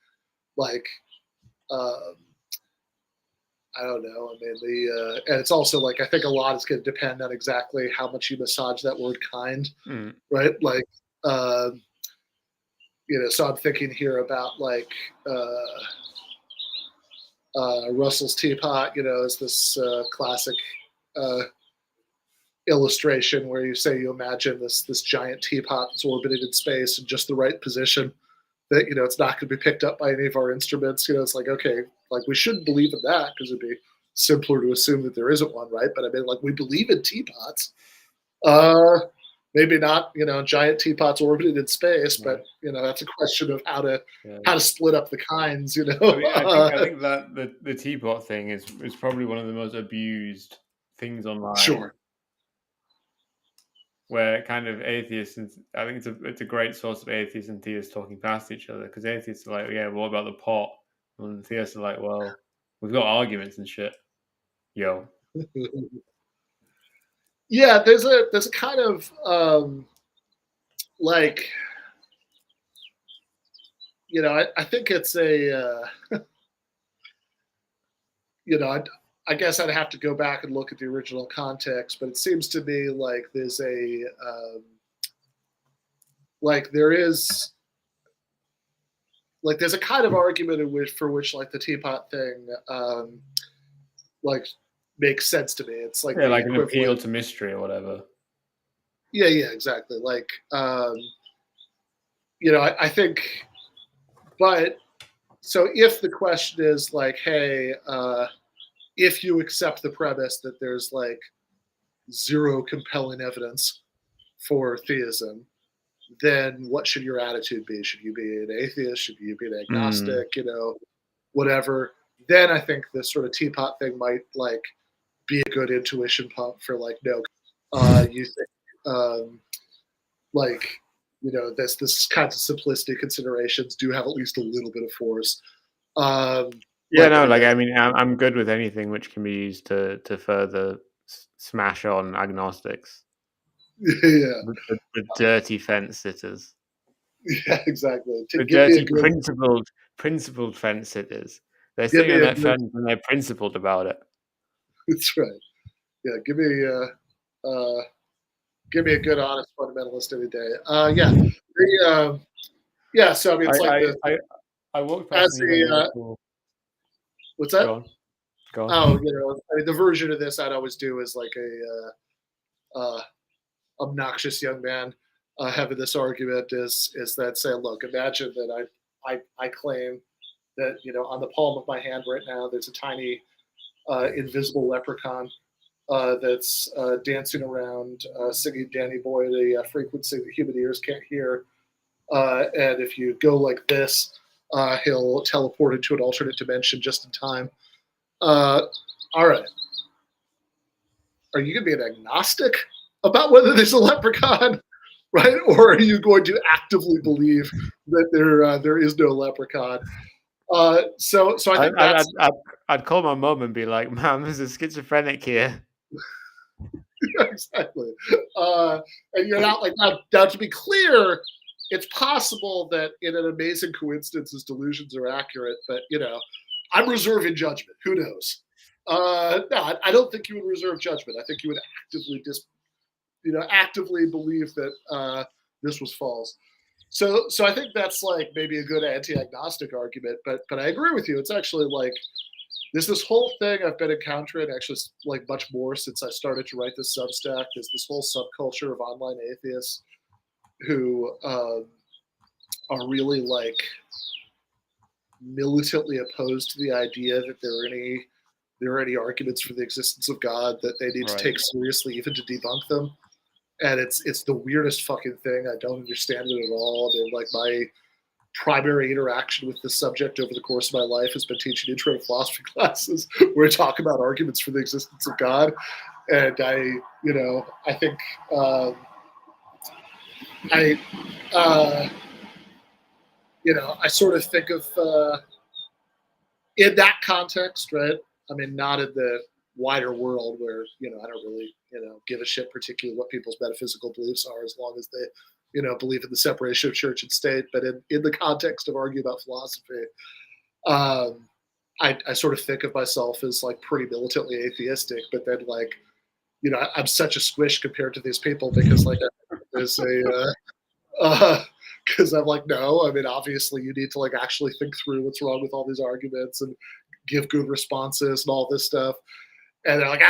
like I don't know. I mean, and it's also like I think a lot is going to depend on exactly how much you massage that word "kind," right? Like, you know. So I'm thinking here about like Russell's teapot. You know, is this classic illustration where you say you imagine this giant teapot that's orbiting in space in just the right position. That you know it's not going to be picked up by any of our instruments. You know, it's like okay, like we shouldn't believe in that because it'd be simpler to assume that there isn't one, right? But I mean, like we believe in teapots. Maybe not, you know, giant teapots orbiting in space, but you know that's a question of how to split up the kinds. You know, I think that the teapot thing is probably one of the most abused things online. Sure. Where kind of atheists, and I think it's a great source of atheists and theists talking past each other because atheists are like, yeah, what about the pot? And theists are like, well, we've got arguments and shit. Yo. Yeah, there's a kind of like I think it's a you know, I guess I'd have to go back and look at the original context, but it seems to me like there's a like there is like there's a kind of argument in which for which like the teapot thing like makes sense to me. It's like Yeah, the like an appeal equivalent. to mystery or whatever. Yeah, exactly. Like I think, but so if the question is like, hey, if you accept the premise that there's like zero compelling evidence for theism, then what should your attitude be? Should you be an atheist? Should you be an Mm. agnostic? Whatever. Then I think this sort of teapot thing might like be a good intuition pump for like, no, you think like this kinds of simplistic considerations do have at least a little bit of force. Um, Yeah, but no, then like again, I mean, I'm good with anything which can be used to further smash on agnostics, yeah, the dirty fence sitters, yeah, exactly. To the give me a dirty good, principled fence sitters. They're give sitting me on a that good. fence and they're principled about it. That's right. Yeah, give me a good, honest fundamentalist any day. Yeah. So I mean, it's I like I the I, I walked past as an a evangelical. what's that? Go on, go on. Oh, I mean, the version of this I'd always do is like obnoxious young man having this argument is that saying, look, imagine that I claim that on the palm of my hand right now there's a tiny invisible leprechaun that's dancing around singing Danny Boy at a frequency that human ears can't hear. And if you go like this, he'll teleport into an alternate dimension just in time. Uh, all right. Are you going to be an agnostic about whether there's a leprechaun, right? Or are you going to actively believe that there is no leprechaun? So I I, think I'd, I'd, that's I'd I'd call my mum and be like, "Mum, there's a schizophrenic here." exactly. And you're not like now. To be clear, it's possible that in an amazing coincidence, his delusions are accurate. But I'm reserving judgment. Who knows? No, I don't think you would reserve judgment. I think you would actively believe that this was false. So I think that's like maybe a good anti-agnostic argument. But I agree with you. It's actually like there's this whole thing I've been encountering actually like much more since I started to write this Substack. There's this whole subculture of online atheists who are really like militantly opposed to the idea that there are any arguments for the existence of God that they need to Right. take seriously even to debunk them. And it's the weirdest fucking thing. I don't understand it at all. I mean, like my primary interaction with this subject over the course of my life has been teaching intro to philosophy classes where I talk about arguments for the existence of God. And I think I, uh, I sort of think of in that context, right? I mean, not in the wider world where I don't really give a shit particularly what people's metaphysical beliefs are as long as they believe in the separation of church and state. But in the context of arguing about philosophy, um, I sort of think of myself as like pretty militantly atheistic, but then like I'm such a squish compared to these people because like there's a because I'm like, no, I mean, obviously you need to like actually think through what's wrong with all these arguments and give good responses and all this stuff. And they're like,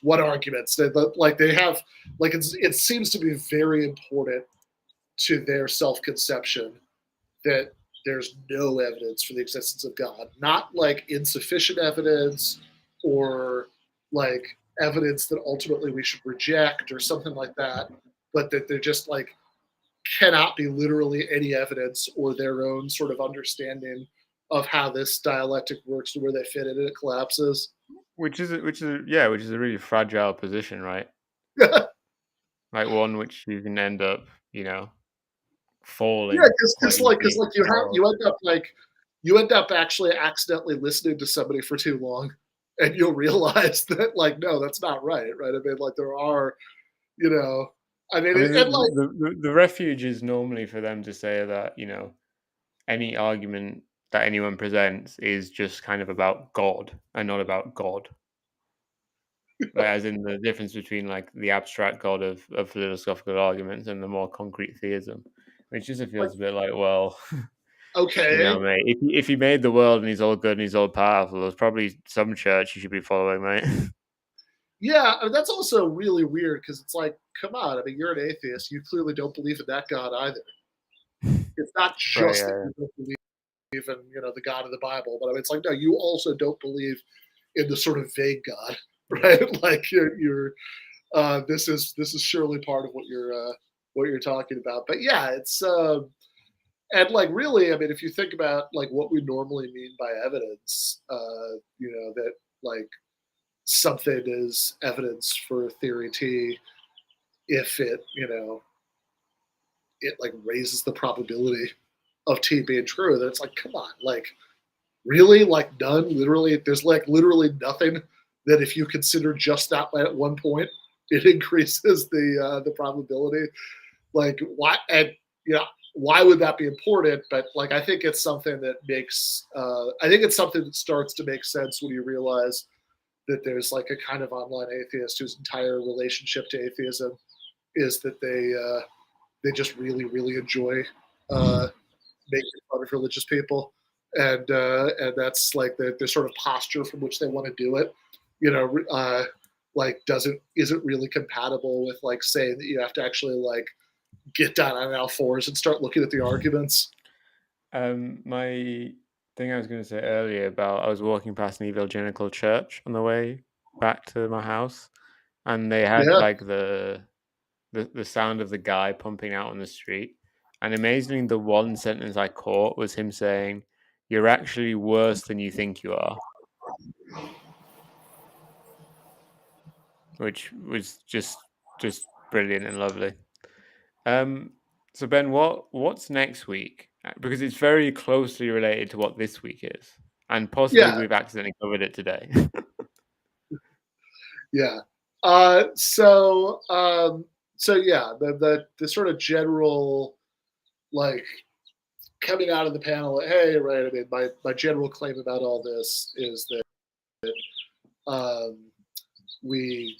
what arguments? Like they have, like it seems to be very important to their self-conception that there's no evidence for the existence of God, not like insufficient evidence or like evidence that ultimately we should reject or something like that, but that they're just like cannot be literally any evidence or their own sort of understanding of how this dialectic works and where they fit in and it collapses. Which is a really fragile position, right? yeah, Like one which you can end up, falling quite because easily like for. you end up actually accidentally listening to somebody for too long, and you'll realize that like no, that's not right. I mean, like there are you know, I mean, I mean, and like the refuge is normally for them to say that, any argument that anyone presents is just kind of about God and not about God. Like, as in the difference between like the abstract God of philosophical arguments and the more concrete theism, which just Like, feels a bit like, well, okay, mate, if he made the world and he's all good and he's all powerful, there's probably some church you should be following, mate. yeah, I mean, that's also really weird because it's like, come on, I mean, you're an atheist. You clearly don't believe in that God either. It's not Right, just that yeah. you don't believe in, the God of the Bible, but I mean, it's like, no, you also don't believe in the sort of vague God, Yeah. right? Like you're this is surely part of what you're talking about. But yeah, it's and like really, I mean, if you think about like what we normally mean by evidence, that like something is evidence for theory T if it like raises the probability of T being true, then it's like, come on, like really, like none, literally, there's like literally nothing that if you consider just that at one point, it increases the probability. Like why and you know why would that be important? But like I think it's something that makes I think it's something that starts to make sense when you realize that there's like a kind of online atheist whose entire relationship to atheism is that they just really really enjoy uh, making fun of religious people, and that's like the sort of posture from which they want to do it. You know, like doesn't isn't really compatible with like saying that you have to actually like get down on all fours and start looking at the arguments. My thing I was going to say earlier about I was walking past an evangelical church on the way back to my house, and they had Yeah, like the sound of the guy pumping out on the street. And amazingly, the one sentence I caught was him saying, "You're actually worse than you think you are," which was just brilliant and lovely. Um, so Ben, what's next week? Because it's very closely related to what this week is, and possibly yeah, we've accidentally covered it today. yeah. So yeah, the sort of general like coming out of the panel, hey, right? I mean, my general claim about all this is that um, we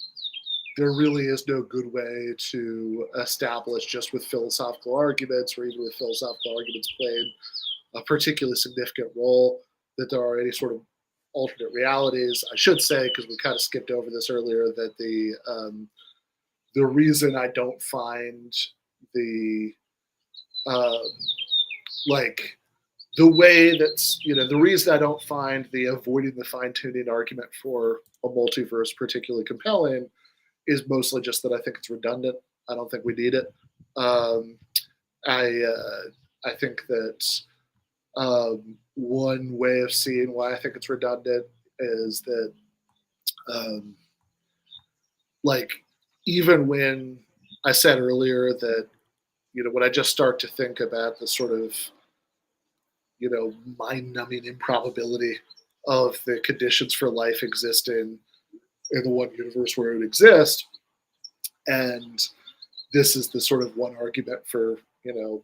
there really is no good way to establish just with philosophical arguments or even with philosophical arguments playing a particularly significant role that there are any sort of alternate realities. I should say, because we kind of skipped over this earlier, that the reason I don't find the uh, like the way that's the reason I don't find the avoiding the fine tuning argument for a multiverse particularly compelling is mostly just that I think it's redundant. I don't think we need it. Um, I think that one way of seeing why I think it's redundant is that um, like even when I said earlier that when I just start to think about the sort of mind-numbing improbability of the conditions for life existing in the one universe where it would exist, and this is the sort of one argument for a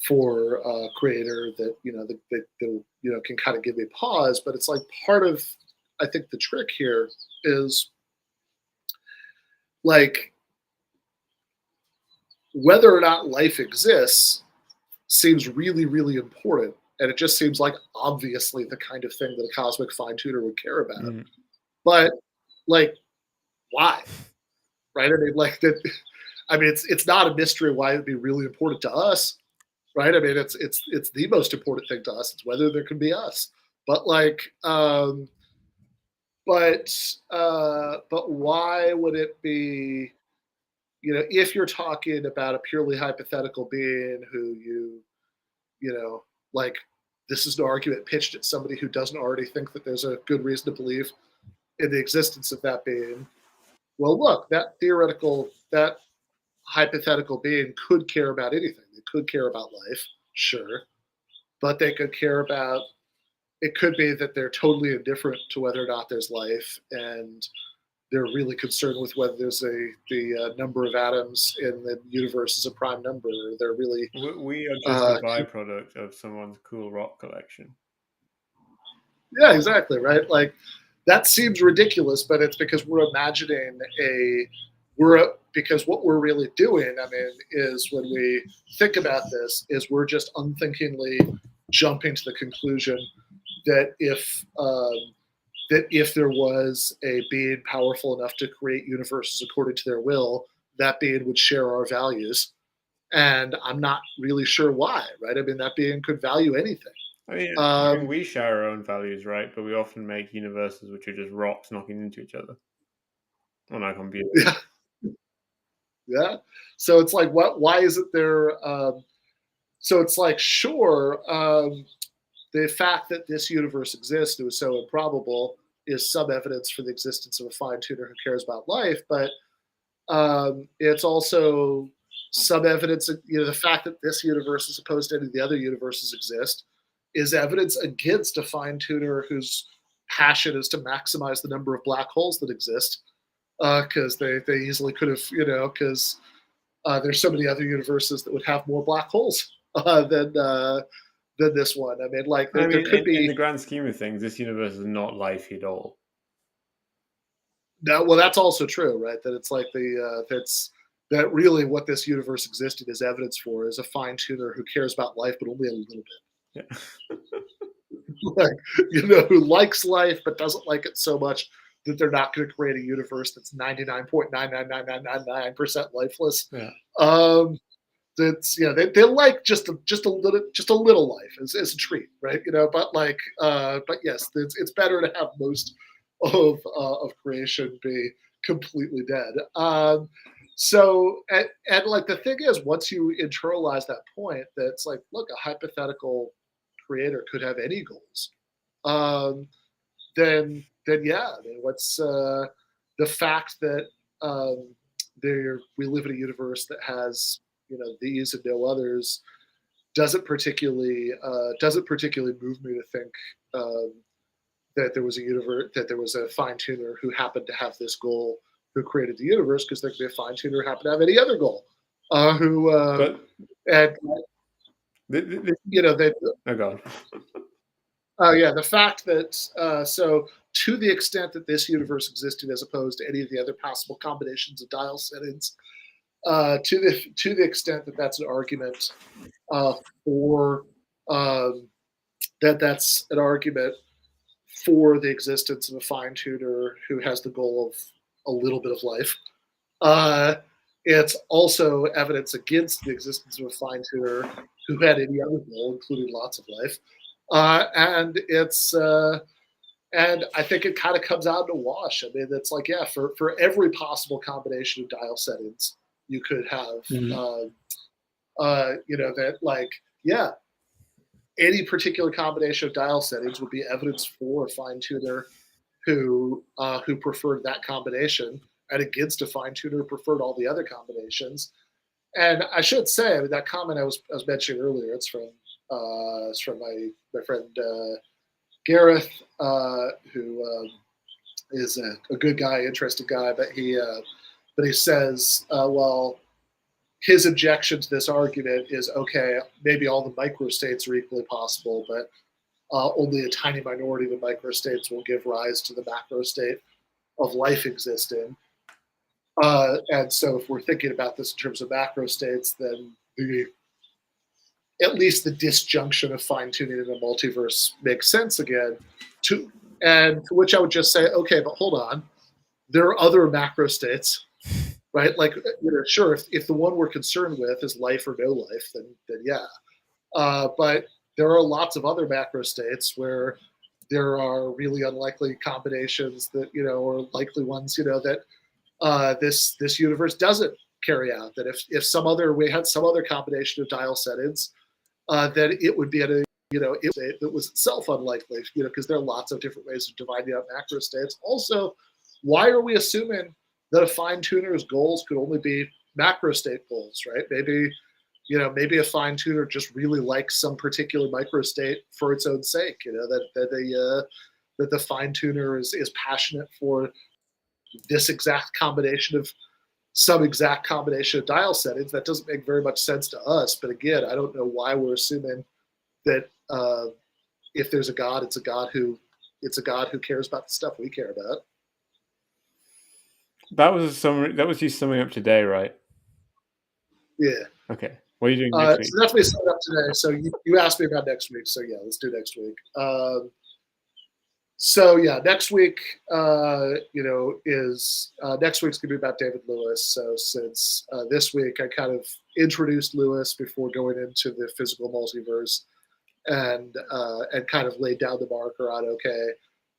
for a creator that can kind of give me pause. But it's like part of I think the trick here is like whether or not life exists seems really really important, and it just seems like obviously the kind of thing that a cosmic fine tuner would care about. Mm. But like why, right? I mean, like that. I mean, it's not a mystery why it'd be really important to us, right? I mean, it's the most important thing to us. It's whether there can be us. But like, but why would it be? If you're talking about a purely hypothetical being who like, this is an argument pitched at somebody who doesn't already think that there's a good reason to believe in the existence of that being. Well, look, that hypothetical being could care about anything. They could care about life, sure, but they could care about it could be that they're totally indifferent to whether or not there's life, and they're really concerned with whether there's the number of atoms in the universe is a prime number. They're really We are just a byproduct of someone's cool rock collection. yeah, exactly, right. Like that seems ridiculous, but it's because we're imagining because what we're really doing, I mean, is when we think about this, is we're just unthinkingly jumping to the conclusion that if there was a being powerful enough to create universes according to their will, that being would share our values. And I'm not really sure why, right? I mean, that being could value anything. I mean, we share our own values, right? But we often make universes which are just rocks knocking into each other on our computer. Yeah, yeah. So it's like, what? Why isn't there? So it's like, sure, the fact that this universe exists, it was so improbable, is some evidence for the existence of a fine tuner who cares about life. But it's also some evidence, the fact that this universe, as opposed to any of the other universes exist, is evidence against a fine tuner whose passion is to maximize the number of black holes that exist. Because they easily could have, because there's so many other universes that would have more black holes than this one. I mean, like there could be. In the grand scheme of things, this universe is not life at all. No, well, that's also true, right? That it's like that really what this universe existed is evidence for is a fine tuner who cares about life, but only a little bit. Yeah. Like, who likes life but doesn't like it so much that they're not going to create a universe that's 99.99999% lifeless. Yeah. That's they like just a little life as a treat, right? But yes, it's better to have most of creation be completely dead. So and like the thing is, once you internalize that point, that's like, look, a hypothetical creator could have any goals. Then yeah, I mean, what's the fact that we live in a universe that has these and no others doesn't particularly move me to think that there was a fine tuner who happened to have this goal who created the universe, because there could be a fine tuner who happened to have any other goal Oh god. Yeah, the fact that so to the extent that this universe existed as opposed to any of the other possible combinations of dial settings, to the extent that that's an argument for that's an argument for the existence of a fine tuner who has the goal of a little bit of life. It's also evidence against the existence of a fine tuner who had any other goal, including lots of life. And I think it kind of comes out in a wash. I mean, it's like, yeah, for every possible combination of dial settings, you could have, that like, yeah, any particular combination of dial settings would be evidence for a fine tuner who preferred that combination, and against a fine tuner who preferred all the other combinations. And I should say, I mean, that comment I was mentioning earlier, it's from my friend Gareth, who is a good guy, interesting guy, but he says, well, his objection to this argument is, okay, maybe all the microstates are equally possible, but only a tiny minority of the microstates will give rise to the macrostate of life existing. And so if we're thinking about this in terms of macrostates, then at least the disjunction of fine-tuning in a multiverse makes sense again. To which I would just say, okay, but hold on. There are other macrostates, right? Like, sure, if the one we're concerned with is life or no life, then yeah. But there are lots of other macrostates where there are really unlikely combinations that, or likely ones, that this universe doesn't carry out. That if we had some other combination of dial settings, then it would be at a it was itself unlikely, because there are lots of different ways of dividing up macro states. Also, why are we assuming that a fine tuner's goals could only be macro state goals, right? Maybe a fine tuner just really likes some particular microstate for its own sake. That the fine tuner is passionate for this exact combination of some exact combination of dial settings. That doesn't make very much sense to us. But again, I don't know why we're assuming that if there's a God, it's a God who cares about the stuff we care about. That was a summary. That was you summing up today, right? Yeah. Okay. What are you doing next week? So that's what we set up today. So you asked me about next week. So yeah, let's do next week. So yeah, next week, is next week's gonna be about David Lewis. So since this week I kind of introduced Lewis before going into the physical multiverse, and kind of laid down the marker on, okay,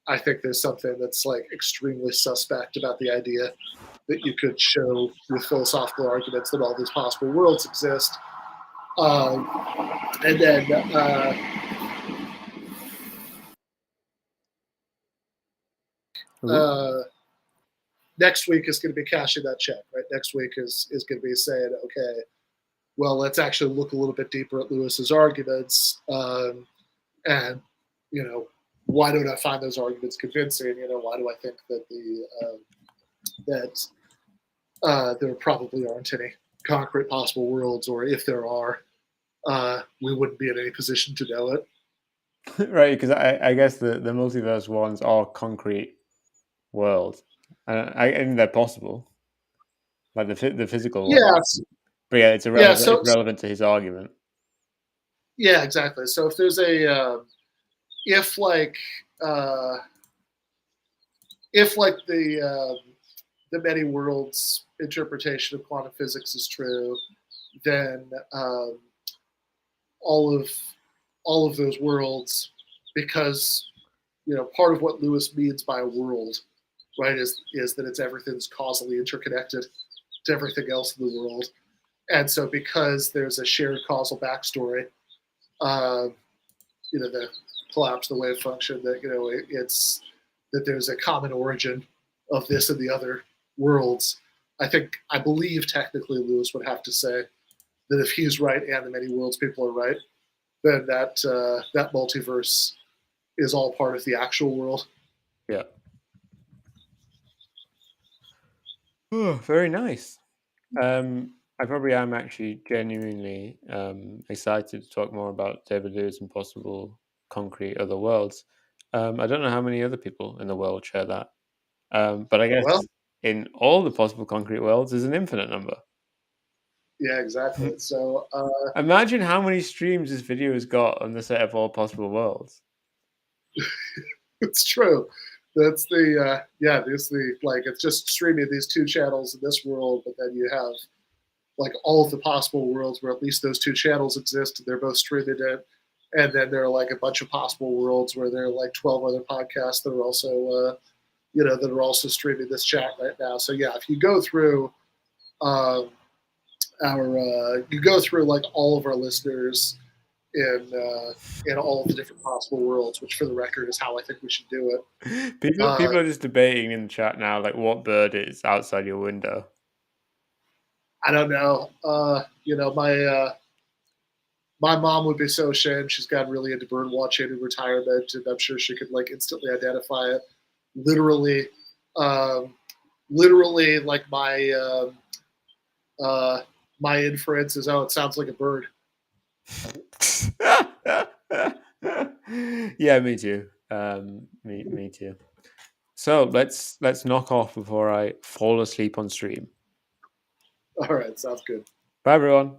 I think there's something that's like extremely suspect about the idea that you could show with philosophical arguments that all these possible worlds exist. And then next week is going to be cashing that check, right? Next week is going to be saying, okay, well, let's actually look a little bit deeper at Lewis's arguments, and why don't I find those arguments convincing? Why do I think that there probably aren't any concrete possible worlds, or if there are, we wouldn't be in any position to know it. Right, because I guess the multiverse ones are concrete worlds, and they're possible, like the physical ones. Yeah, But yeah, it's irrelevant. It's relevant to his argument. Yeah, exactly. So if there's if the many worlds interpretation of quantum physics is true, then all of those worlds, because part of what Lewis means by a world, right, is that everything's causally interconnected to everything else in the world, and so because there's a shared causal backstory, the collapse of the wave function, that it's that there's a common origin of this and the other worlds. I believe technically Lewis would have to say that if he's right and the many worlds people are right, then that multiverse is all part of the actual world. Yeah. Oh, very nice. I probably am actually genuinely excited to talk more about David Lewis and possible concrete other worlds. I don't know how many other people in the world share that, but I guess in all the possible concrete worlds is an infinite number. Yeah, exactly. So imagine how many streams this video has got on the set of all possible worlds. It's true. That's it's just streaming these two channels in this world, but then you have like all of the possible worlds where at least those two channels exist and they're both streaming it. And then there are like a bunch of possible worlds where there are like 12 other podcasts that are also, that are also streaming this chat right now. So yeah, if you go through like all of our listeners in all of the different possible worlds, which for the record is how I think we should do it. People are just debating in the chat now, like what bird is outside your window. I don't know. My mom would be so ashamed. She's gotten really into bird watching in retirement, and I'm sure she could like instantly identify it. Literally, like my inference is, oh, it sounds like a bird. Yeah, me too. Me too. So let's knock off before I fall asleep on stream. All right, sounds good. Bye, everyone.